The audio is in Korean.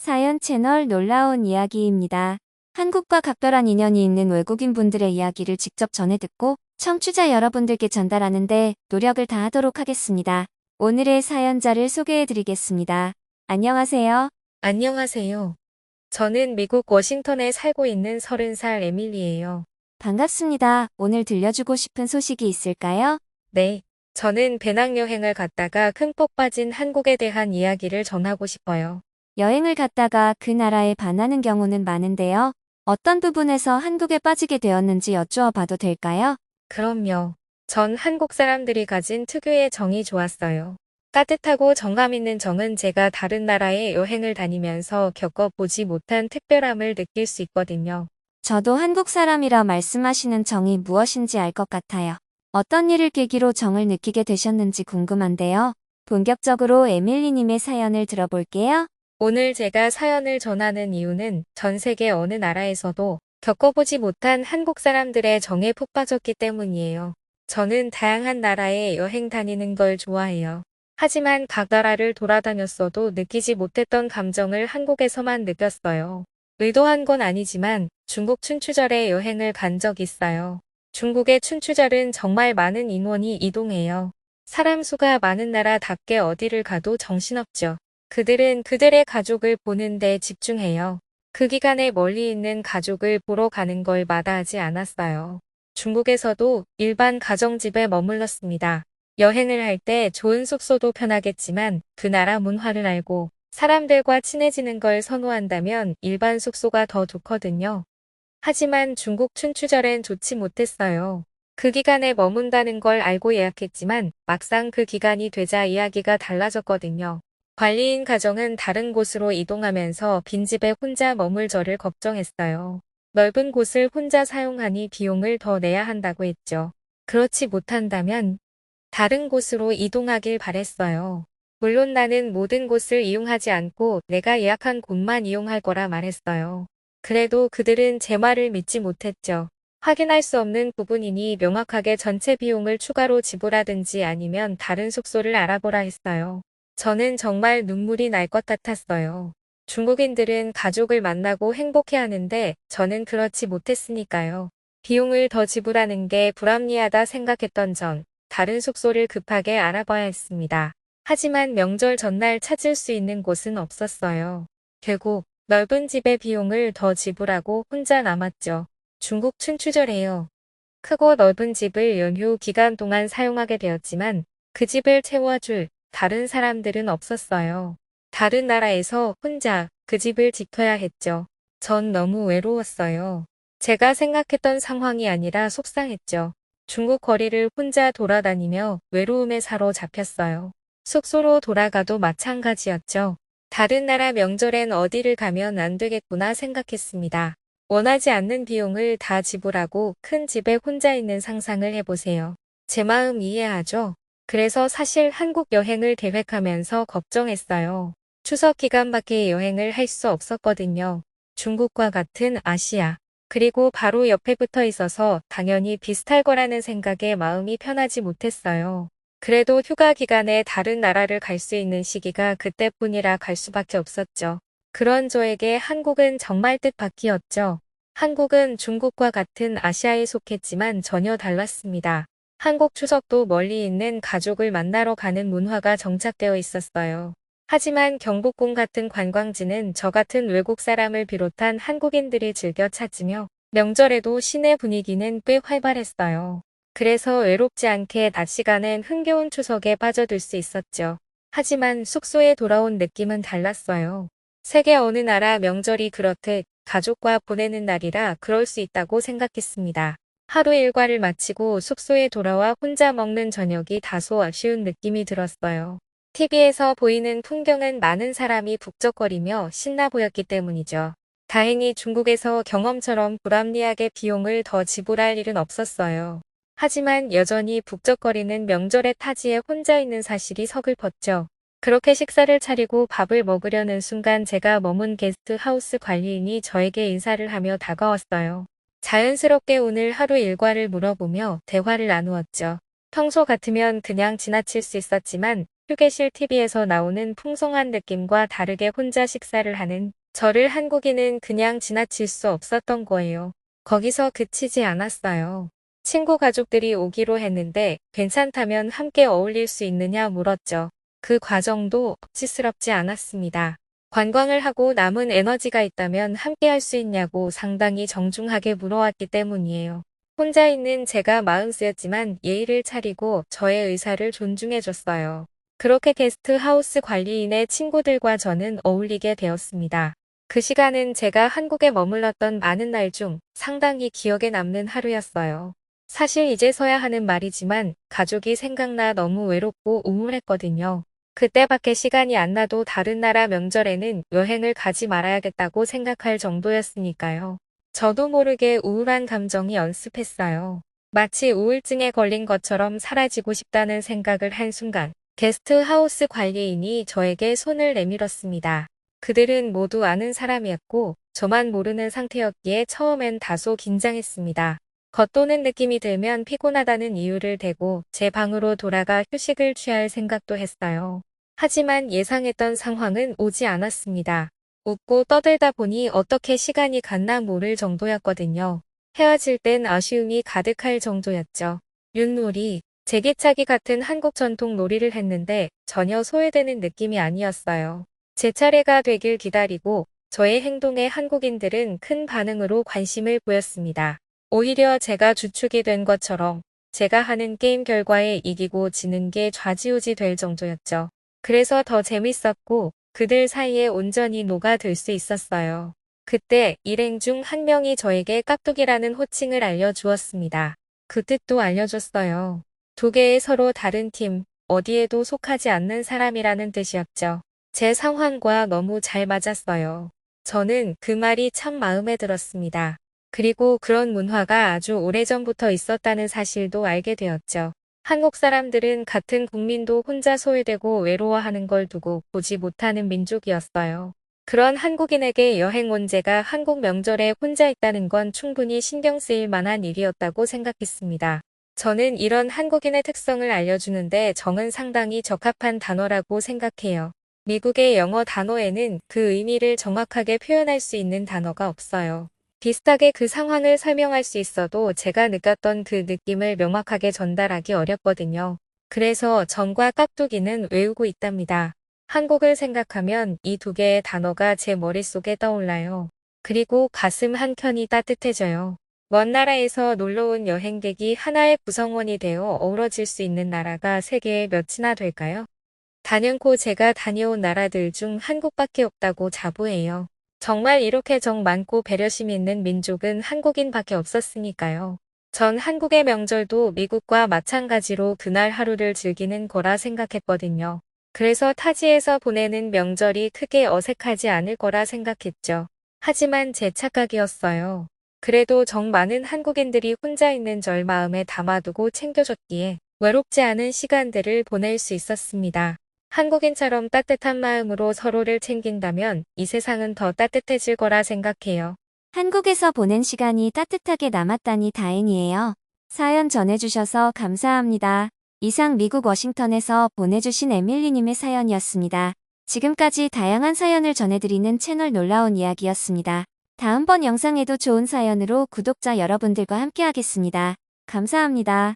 사연 채널 놀라운 이야기입니다. 한국과 각별한 인연이 있는 외국인 분들의 이야기를 직접 전해 듣고 청취자 여러분들께 전달하는 데 노력을 다하도록 하겠습니다. 오늘의 사연자를 소개해 드리겠습니다. 안녕하세요. 안녕하세요. 저는 미국 워싱턴에 살고 있는 30살 에밀리예요. 반갑습니다. 오늘 들려주고 싶은 소식이 있을까요? 네. 저는 배낭여행을 갔다가 흠뻑 빠진 한국에 대한 이야기를 전하고 싶어요. 여행을 갔다가 그 나라에 반하는 경우는 많은데요. 어떤 부분에서 한국에 빠지게 되었는지 여쭈어 봐도 될까요? 그럼요. 전 한국 사람들이 가진 특유의 정이 좋았어요. 따뜻하고 정감 있는 정은 제가 다른 나라에 여행을 다니면서 겪어보지 못한 특별함을 느낄 수 있거든요. 저도 한국 사람이라 말씀하시는 정이 무엇인지 알 것 같아요. 어떤 일을 계기로 정을 느끼게 되셨는지 궁금한데요. 본격적으로 에밀리님의 사연을 들어볼게요. 오늘 제가 사연을 전하는 이유는 전 세계 어느 나라에서도 겪어보지 못한 한국 사람들의 정에 푹 빠졌기 때문이에요. 저는 다양한 나라에 여행 다니는 걸 좋아해요. 하지만 각 나라를 돌아다녔어도 느끼지 못했던 감정을 한국에서만 느꼈어요. 의도한 건 아니지만 중국 춘추절에 여행을 간 적 있어요. 중국의 춘추절은 정말 많은 인원이 이동해요. 사람 수가 많은 나라답게 어디를 가도 정신없죠. 그들은 그들의 가족을 보는 데 집중해요. 그 기간에 멀리 있는 가족을 보러 가는 걸 마다하지 않았어요. 중국에서도 일반 가정집에 머물렀습니다. 여행을 할 때 좋은 숙소도 편하겠지만 그 나라 문화를 알고 사람들과 친해지는 걸 선호한다면 일반 숙소가 더 좋거든요. 하지만 중국 춘추절엔 좋지 못했어요. 그 기간에 머문다는 걸 알고 예약했지만 막상 그 기간이 되자 이야기가 달라졌거든요. 관리인 가정은 다른 곳으로 이동하면서 빈집에 혼자 머물 저를 걱정했어요. 넓은 곳을 혼자 사용하니 비용을 더 내야 한다고 했죠. 그렇지 못한다면 다른 곳으로 이동하길 바랬어요. 물론 나는 모든 곳을 이용하지 않고 내가 예약한 곳만 이용할 거라 말했어요. 그래도 그들은 제 말을 믿지 못했죠. 확인할 수 없는 부분이니 명확하게 전체 비용을 추가로 지불하든지 아니면 다른 숙소를 알아보라 했어요. 저는 정말 눈물이 날 것 같았어요. 중국인들은 가족을 만나고 행복해하는데 저는 그렇지 못했으니까요. 비용을 더 지불하는 게 불합리하다 생각했던 전 다른 숙소를 급하게 알아봐야 했습니다. 하지만 명절 전날 찾을 수 있는 곳은 없었어요. 결국 넓은 집의 비용을 더 지불하고 혼자 남았죠. 중국 춘추절에요. 크고 넓은 집을 연휴 기간 동안 사용하게 되었지만 그 집을 채워줄 다른 사람들은 없었어요. 다른 나라에서 혼자 그 집을 지켜야 했죠. 전 너무 외로웠어요. 제가 생각했던 상황이 아니라 속상했죠. 중국 거리를 혼자 돌아다니며 외로움에 사로잡혔어요. 숙소로 돌아가도 마찬가지였죠. 다른 나라 명절엔 어디를 가면 안 되겠구나 생각했습니다. 원하지 않는 비용을 다 지불하고 큰 집에 혼자 있는 상상을 해보세요. 제 마음 이해하죠? 그래서 사실 한국 여행을 계획하면서 걱정했어요. 추석 기간밖에 여행을 할 수 없었거든요. 중국과 같은 아시아. 그리고 바로 옆에 붙어 있어서 당연히 비슷할 거라는 생각에 마음이 편하지 못했어요. 그래도 휴가 기간에 다른 나라를 갈 수 있는 시기가 그때뿐이라 갈 수밖에 없었죠. 그런 저에게 한국은 정말 뜻밖이었죠. 한국은 중국과 같은 아시아에 속했지만 전혀 달랐습니다. 한국 추석도 멀리 있는 가족을 만나러 가는 문화가 정착되어 있었어요. 하지만 경복궁 같은 관광지는 저 같은 외국 사람을 비롯한 한국인들이 즐겨 찾으며 명절에도 시내 분위기는 꽤 활발했어요. 그래서 외롭지 않게 낮 시간엔 흥겨운 추석에 빠져들 수 있었죠. 하지만 숙소에 돌아온 느낌은 달랐어요. 세계 어느 나라 명절이 그렇듯 가족과 보내는 날이라 그럴 수 있다고 생각했습니다. 하루 일과를 마치고 숙소에 돌아와 혼자 먹는 저녁이 다소 아쉬운 느낌이 들었어요. TV에서 보이는 풍경은 많은 사람이 북적거리며 신나 보였기 때문이죠. 다행히 중국에서 경험처럼 불합리하게 비용을 더 지불할 일은 없었어요. 하지만 여전히 북적거리는 명절의 타지에 혼자 있는 사실이 서글펐죠. 그렇게 식사를 차리고 밥을 먹으려는 순간 제가 머문 게스트하우스 관리인이 저에게 인사를 하며 다가왔어요. 자연스럽게 오늘 하루 일과를 물어보며 대화를 나누었죠. 평소 같으면 그냥 지나칠 수 있었지만 휴게실 TV에서 나오는 풍성한 느낌과 다르게 혼자 식사를 하는 저를 한국인은 그냥 지나칠 수 없었던 거예요. 거기서 그치지 않았어요. 친구 가족들이 오기로 했는데 괜찮다면 함께 어울릴 수 있느냐 물었죠. 그 과정도 억지스럽지 않았습니다. 관광을 하고 남은 에너지가 있다면 함께 할 수 있냐고 상당히 정중하게 물어왔기 때문이에요. 혼자 있는 제가 마음 쓰였지만 예의를 차리고 저의 의사를 존중해줬어요. 그렇게 게스트하우스 관리인의 친구들과 저는 어울리게 되었습니다. 그 시간은 제가 한국에 머물렀던 많은 날 중 상당히 기억에 남는 하루였어요. 사실 이제서야 하는 말이지만 가족이 생각나 너무 외롭고 우울했거든요. 그때밖에 시간이 안 나도 다른 나라 명절에는 여행을 가지 말아야겠다고 생각할 정도였으니까요. 저도 모르게 우울한 감정이 연습했어요. 마치 우울증에 걸린 것처럼 사라지고 싶다는 생각을 한 순간 게스트하우스 관리인이 저에게 손을 내밀었습니다. 그들은 모두 아는 사람이었고 저만 모르는 상태였기에 처음엔 다소 긴장했습니다. 겉도는 느낌이 들면 피곤하다는 이유를 대고 제 방으로 돌아가 휴식을 취할 생각도 했어요. 하지만 예상했던 상황은 오지 않았습니다. 웃고 떠들다 보니 어떻게 시간이 갔나 모를 정도였거든요. 헤어질 땐 아쉬움이 가득할 정도였죠. 윷놀이, 제기차기 같은 한국 전통 놀이를 했는데 전혀 소외되는 느낌이 아니었어요. 제 차례가 되길 기다리고 저의 행동에 한국인들은 큰 반응으로 관심을 보였습니다. 오히려 제가 주축이 된 것처럼 제가 하는 게임 결과에 이기고 지는 게 좌지우지 될 정도였죠. 그래서 더 재밌었고 그들 사이에 온전히 녹아들 수 있었어요. 그때 일행 중 한 명이 저에게 깍두기라는 호칭을 알려주었습니다. 그 뜻도 알려줬어요. 두 개의 서로 다른 팀, 어디에도 속하지 않는 사람이라는 뜻이었죠. 제 상황과 너무 잘 맞았어요. 저는 그 말이 참 마음에 들었습니다. 그리고 그런 문화가 아주 오래전부터 있었다는 사실도 알게 되었죠. 한국 사람들은 같은 국민도 혼자 소외되고 외로워하는 걸 두고 보지 못하는 민족이었어요. 그런 한국인에게 여행 온 제가 한국 명절에 혼자 있다는 건 충분히 신경 쓰일 만한 일이었다고 생각했습니다. 저는 이런 한국인의 특성을 알려주는데 정은 상당히 적합한 단어라고 생각해요. 미국의 영어 단어에는 그 의미를 정확하게 표현할 수 있는 단어가 없어요. 비슷하게 그 상황을 설명할 수 있어도 제가 느꼈던 그 느낌을 명확하게 전달하기 어렵거든요. 그래서 정과 깍두기는 외우고 있답니다. 한국을 생각하면 이 두 개의 단어가 제 머릿속에 떠올라요. 그리고 가슴 한켠이 따뜻해져요. 먼 나라에서 놀러온 여행객이 하나의 구성원이 되어 어우러질 수 있는 나라가 세계에 몇이나 될까요? 단연코 제가 다녀온 나라들 중 한국밖에 없다고 자부해요. 정말 이렇게 정 많고 배려심 있는 민족은 한국인밖에 없었으니까요. 전 한국의 명절도 미국과 마찬가지로 그날 하루를 즐기는 거라 생각했거든요. 그래서 타지에서 보내는 명절이 크게 어색하지 않을 거라 생각했죠. 하지만 제 착각이었어요. 그래도 정 많은 한국인들이 혼자 있는 절 마음에 담아두고 챙겨줬기에 외롭지 않은 시간들을 보낼 수 있었습니다. 한국인처럼 따뜻한 마음으로 서로를 챙긴다면 이 세상은 더 따뜻해질 거라 생각해요. 한국에서 보낸 시간이 따뜻하게 남았다니 다행이에요. 사연 전해주셔서 감사합니다. 이상 미국 워싱턴에서 보내주신 에밀리님의 사연이었습니다. 지금까지 다양한 사연을 전해드리는 채널 놀라운 이야기였습니다. 다음번 영상에도 좋은 사연으로 구독자 여러분들과 함께하겠습니다. 감사합니다.